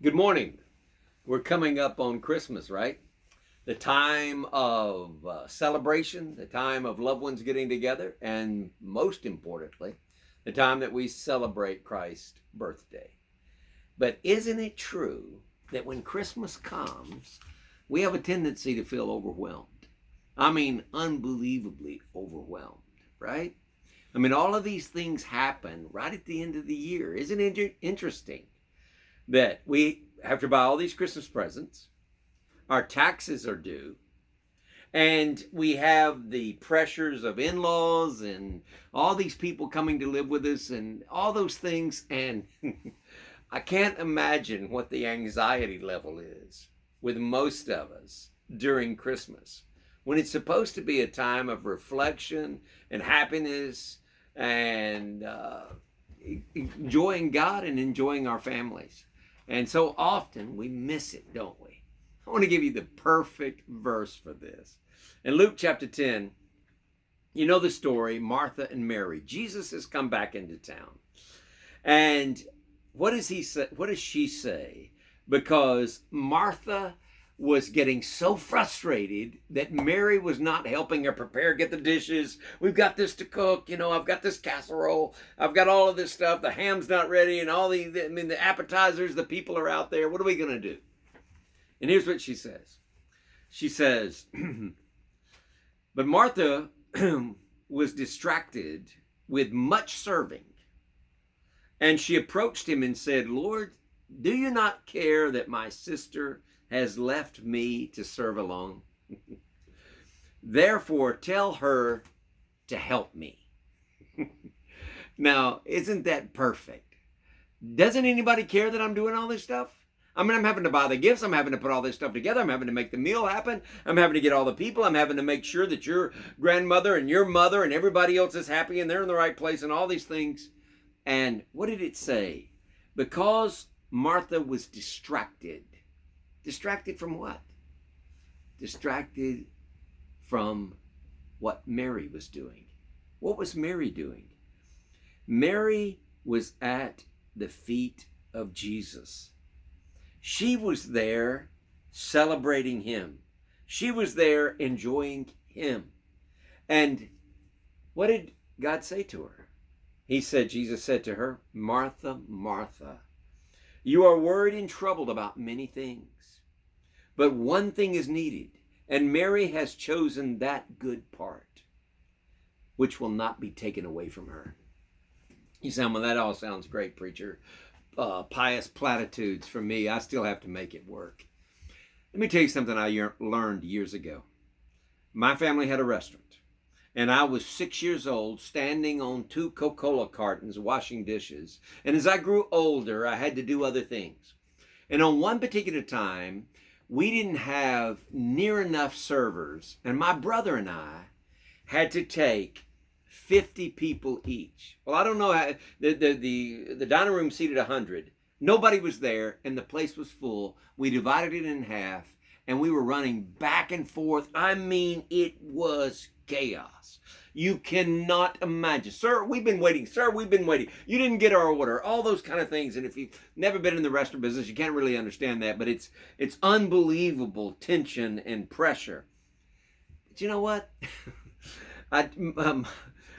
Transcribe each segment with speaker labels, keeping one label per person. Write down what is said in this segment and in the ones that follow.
Speaker 1: Good morning. We're coming up on Christmas, right? The time of celebration, the time of loved ones getting together, and most importantly, the time that we celebrate Christ's birthday. But isn't it true that when Christmas comes, we have a tendency to feel overwhelmed? I mean, unbelievably overwhelmed, right? I mean, all of these things happen right at the end of the year. Isn't it interesting that we have to buy all these Christmas presents? Our taxes are due, and we have the pressures of in-laws and all these people coming to live with us and all those things. And I can't imagine what the anxiety level is with most of us during Christmas, when it's supposed to be a time of reflection and happiness and enjoying God and enjoying our families. And so often we miss it, don't we? I want to give you the perfect verse for this. In Luke chapter 10, you know the story, Martha and Mary. Jesus has come back into town. And what does he say? What does she say? Because Martha was getting so frustrated that Mary was not helping her prepare, get the dishes. We've got this to cook. I've got this casserole. I've got all of this stuff. The ham's not ready, and the appetizers. The people are out there. What are we gonna do? And here's what she says. She says, but Martha was distracted with much serving. And she approached him and said, Lord, do you not care that my sister has left me to serve alone? Therefore, tell her to help me. Now, isn't that perfect? Doesn't anybody care that I'm doing all this stuff? I mean, I'm having to buy the gifts. I'm having to put all this stuff together. I'm having to make the meal happen. I'm having to get all the people. I'm having to make sure that your grandmother and your mother and everybody else is happy and they're in the right place and all these things. And what did it say? Because Martha was distracted. Distracted from what? Distracted from what Mary was doing. What was Mary doing? Mary was at the feet of Jesus. She was there celebrating him. She was there enjoying him. And what did God say to her? Jesus said to her, Martha, Martha, you are worried and troubled about many things, but one thing is needed, and Mary has chosen that good part, which will not be taken away from her. You say, well, that all sounds great, preacher. Pious platitudes for me. I still have to make it work. Let me tell you something I learned years ago. My family had a restaurant, and I was 6 years old, standing on 2 Coca-Cola cartons, washing dishes. And as I grew older, I had to do other things. And on one particular time, we didn't have near enough servers, and my brother and I had to take 50 people each. Well, I don't know how the dining room seated 100. Nobody was there, and the place was full. We divided it in half, and we were running back and forth. I mean, it was chaos. You cannot imagine. Sir, we've been waiting. Sir, we've been waiting. You didn't get our order. All those kind of things. And if you've never been in the restaurant business, you can't really understand that. But it's unbelievable tension and pressure. But you know what? I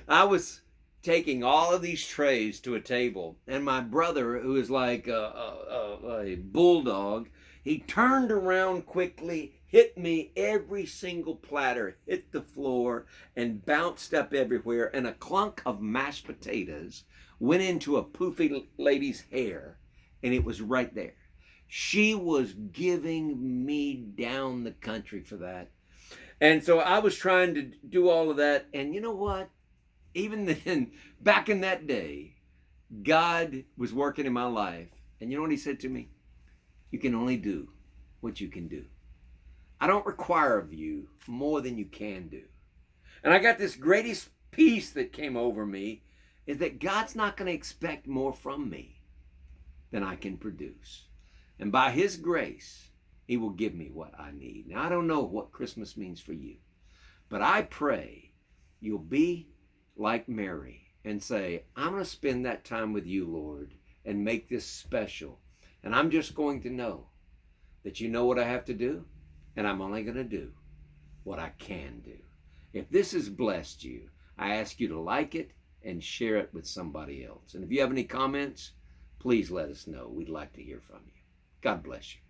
Speaker 1: I was taking all of these trays to a table, and my brother, who is like a bulldog, he turned around quickly, hit me. Every single platter hit the floor and bounced up everywhere, and a clunk of mashed potatoes went into a poofy lady's hair, and it was right there. She was giving me down the country for that. And so I was trying to do all of that, and you know what? Even then, back in that day, God was working in my life. And you know what he said to me? You can only do what you can do. I don't require of you more than you can do. And I got this greatest peace that came over me, is that God's not going to expect more from me than I can produce. And by his grace, he will give me what I need. Now, I don't know what Christmas means for you, but I pray you'll be like Mary and say, I'm going to spend that time with you, Lord, and make this special. And I'm just going to know that you know what I have to do, and I'm only going to do what I can do. If this has blessed you, I ask you to like it and share it with somebody else. And if you have any comments, please let us know. We'd like to hear from you. God bless you.